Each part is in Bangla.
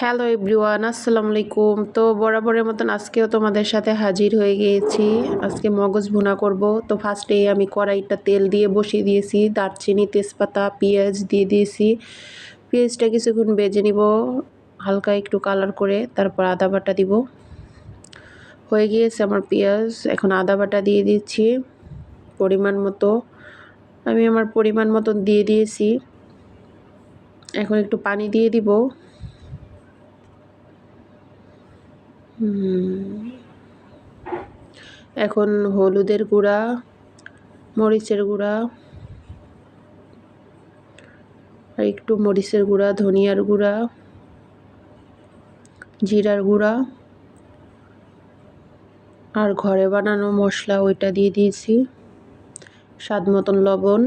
হ্যালো এভরিওয়ান, আসসালামু আলাইকুম। তো বরাবরের মতন আজকেও তোমাদের সাথে হাজির হয়ে গিয়েছি। আজকে মগজ ভুনা করব। তো ফার্স্টেই আমি কড়াইটা তেল দিয়ে বসিয়ে দিয়েছি, দারচিনি, তেজপাতা, পেঁয়াজ দিয়ে দিয়েছি। পেঁয়াজটা কিছুক্ষণ ভেজে নিব হালকা একটু কালার করে, তারপর আদা বাটা দিব। হয়ে গিয়েছে আমার পেঁয়াজ, এখন আদা বাটা দিয়ে দিচ্ছি পরিমাণ মতো। আমি আমার পরিমাণ মতন দিয়ে দিয়েছি। এখন একটু পানি দিয়ে দিব। এখন হলুদের গুঁড়া, মরিচের গুঁড়া, আর একটু মরিচের গুঁড়া, ধনিয়ার গুঁড়া, জিরার গুঁড়া, আর ঘরে বানানো মশলা ওইটা দিয়ে দিয়েছি, স্বাদ মতন লবণ।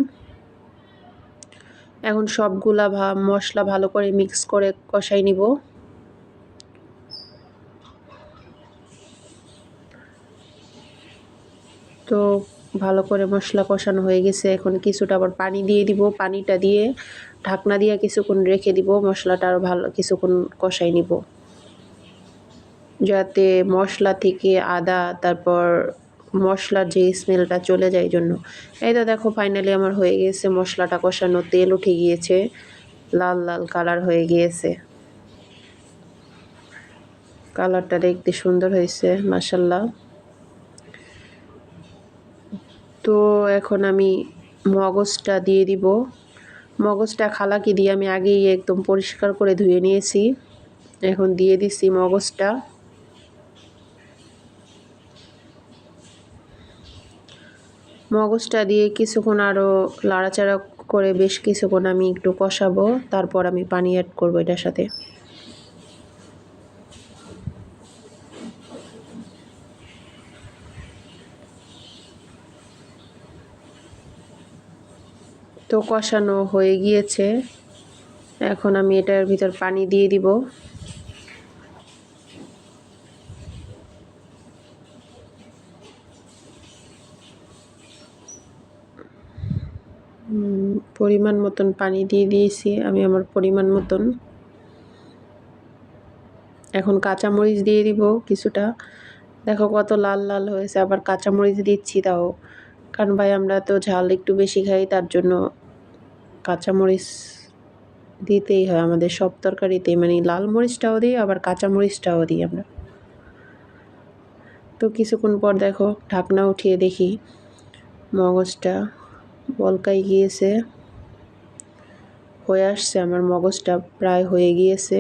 এখন সবগুলা মশলা ভালো করে মিক্স করে কষাই নিব। তো ভালো করে মশলা কষানো হয়ে গেছে, এখন কিছুটা আবার পানি দিয়ে দিব। পানিটা দিয়ে ঢাকনা দিয়ে কিছুক্ষণ রেখে দিব, মশলাটা আরও ভালো কিছুক্ষণ কষাই নিব, যাতে মশলা থেকে আদা তারপর মশলার যে স্মেলটা চলে যায় জন্য। এই তো দেখো ফাইনালি আমার হয়ে গিয়েছে মশলাটা কষানো, তেল উঠে গিয়েছে, লাল লাল কালার হয়ে গিয়েছে। কালারটা দেখতে সুন্দর হয়েছে মাশাআল্লাহ। তো এখন আমি মগজটা দিয়ে দিব। মগজটা খালাকি দিয়ে আমি আগেই একদম পরিষ্কার করে ধুয়ে নিয়েছি। এখন দিয়ে দিছি মগজটা। মগজটা দিয়ে কিছুক্ষণ আরও লাড়াচাড়া করে বেশ কিছুক্ষণ আমি একটু কষাবো, তারপর আমি পানি অ্যাড করবো এটার সাথে। তো কষানো হয়ে গিয়েছে, এখন আমি এটার ভিতর পানি দিয়ে দিব। পরিমাণ মতন পানি দিয়ে দিয়েছি আমি আমার পরিমাণ মতন। এখন কাঁচামরিচ দিয়ে দিব কিছুটা। দেখো কত লাল লাল হয়েছে, আবার কাঁচামরিচ দিচ্ছি তাও, কারণ ভাই আমরা তো ঝাল একটু বেশি খাই, তার জন্য কাঁচামরিচ দিতেই হয় আমাদের সব তরকারিতে, মানে লাল মরিচটাও দিই আবার কাঁচামরিচটাও দিই আমরা। তো কিছুক্ষণ পর দেখো ঢাকনা উঠিয়ে দেখি মগজটা বলকাই গিয়েছে, হয়ে আসছে আমার মগজটা, প্রায় হয়ে গিয়েছে।